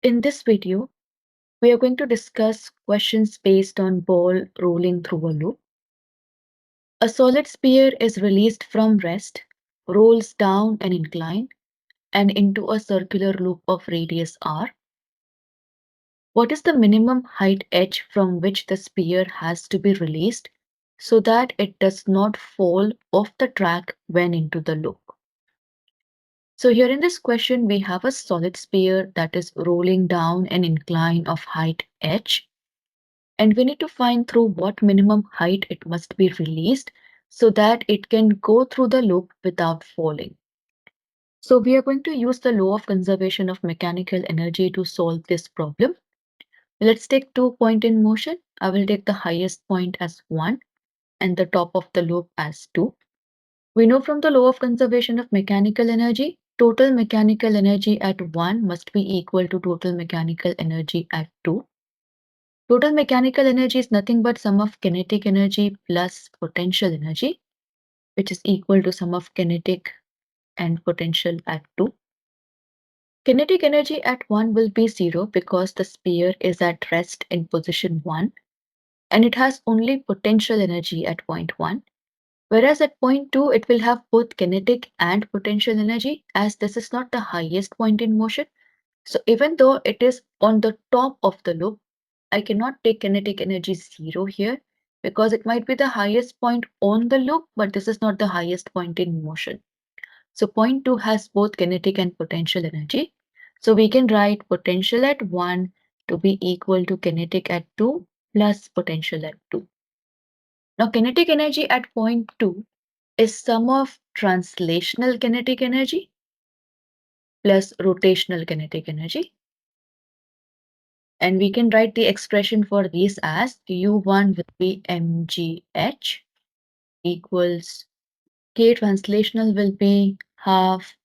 In this video, we are going to discuss questions based on ball rolling through a loop. A solid sphere is released from rest, rolls down an incline and into a circular loop of radius r. What is the minimum height h from which the sphere has to be released so that it does not fall off the track when into the loop? So here in this question, we have a solid sphere that is rolling down an incline of height h. And we need to find through what minimum height it must be released so that it can go through the loop without falling. So we are going to use the law of conservation of mechanical energy to solve this problem. Let's take 2 points in motion. I will take the highest point as 1 and the top of the loop as 2. We know from the law of conservation of mechanical energy, total mechanical energy at 1 must be equal to total mechanical energy at 2. Total mechanical energy is nothing but sum of kinetic energy plus potential energy, which is equal to sum of kinetic and potential at 2. Kinetic energy at 1 will be 0 because the sphere is at rest in position 1 and it has only potential energy at point 1. Whereas at point 2, it will have both kinetic and potential energy as this is not the highest point in motion. So even though it is on the top of the loop, I cannot take kinetic energy 0 here because it might be the highest point on the loop, but this is not the highest point in motion. So point 2 has both kinetic and potential energy. So we can write potential at 1 to be equal to kinetic at 2 plus potential at 2. Now kinetic energy at point 2 is sum of translational kinetic energy plus rotational kinetic energy. And we can write the expression for these as U1 will be mgh equals K translational will be half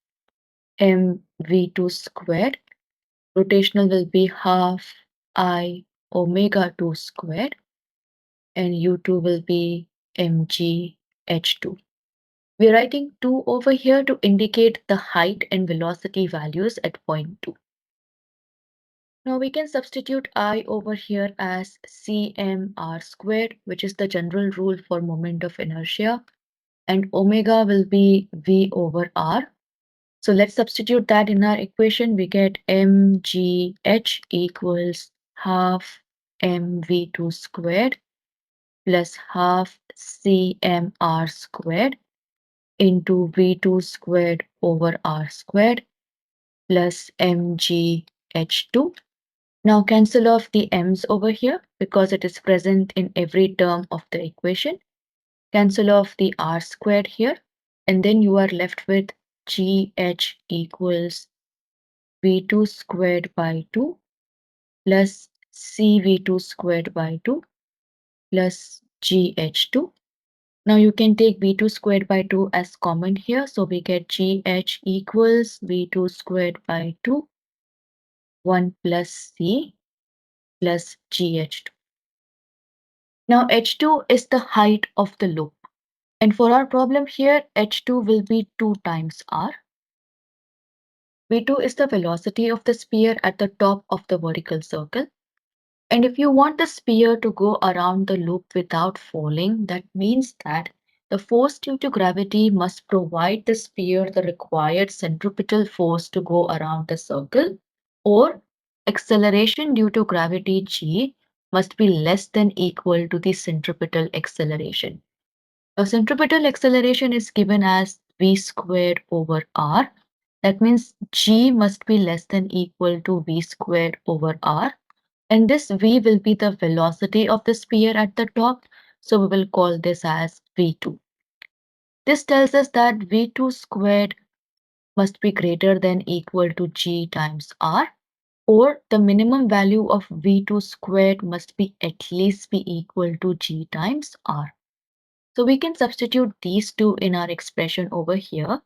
mv2 squared. Rotational will be half I omega 2 squared. And U2 will be mgh2. We're writing 2 over here to indicate the height and velocity values at point 2. Now we can substitute I over here as cmr squared, which is the general rule for moment of inertia, and omega will be v over r. So let's substitute that in our equation. We get mgh equals half mv2 squared plus half cmr squared into v2 squared over r squared plus mgh2. Now cancel off the m's over here because it is present in every term of the equation. Cancel off the r squared here and then you are left with gh equals v2 squared by 2 plus cv2 squared by 2 plus gh2. Now you can take v2 squared by 2 as common here. So we get gh equals v2 squared by 2, 1 plus c plus gh2. Now h2 is the height of the loop. And for our problem here, h2 will be 2 times r. v2 is the velocity of the sphere at the top of the vertical circle. And if you want the sphere to go around the loop without falling, that means that the force due to gravity must provide the sphere the required centripetal force to go around the circle, or acceleration due to gravity g must be less than equal to the centripetal acceleration. Now, centripetal acceleration is given as v squared over r. That means g must be less than equal to v squared over r. And this v will be the velocity of the sphere at the top. So we will call this as v2. This tells us that v2 squared must be greater than equal to g times r, or the minimum value of v2 squared must be at least be equal to g times r. So we can substitute these two in our expression over here,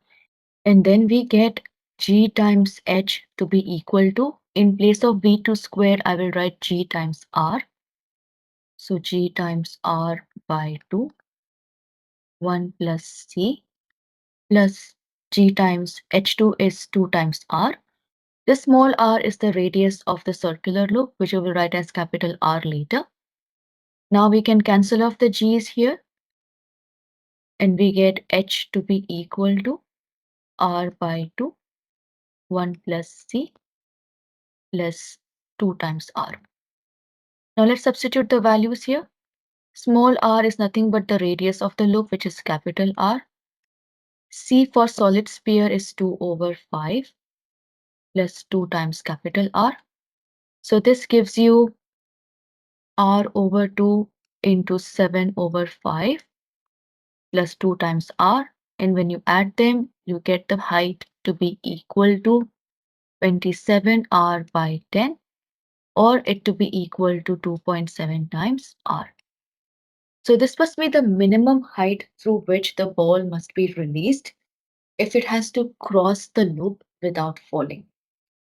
and then we get g times h to be equal to, in place of v2 squared, I will write g times r. So g times r by 2, 1 plus c plus g times h2 is 2 times r. This small r is the radius of the circular loop, which we will write as capital R later. Now we can cancel off the g's here, and we get h to be equal to r by 2, 1 plus c plus 2 times r. Now let's substitute the values here. Small r is nothing but the radius of the loop, which is capital R. C for solid sphere is 2 over 5 plus 2 times capital R. So this gives you R over 2 into 7 over 5 plus 2 times R. And when you add them, you get the height to be equal to 27 R by 10, or it to be equal to 2.7 times R. So this must be the minimum height through which the ball must be released if it has to cross the loop without falling.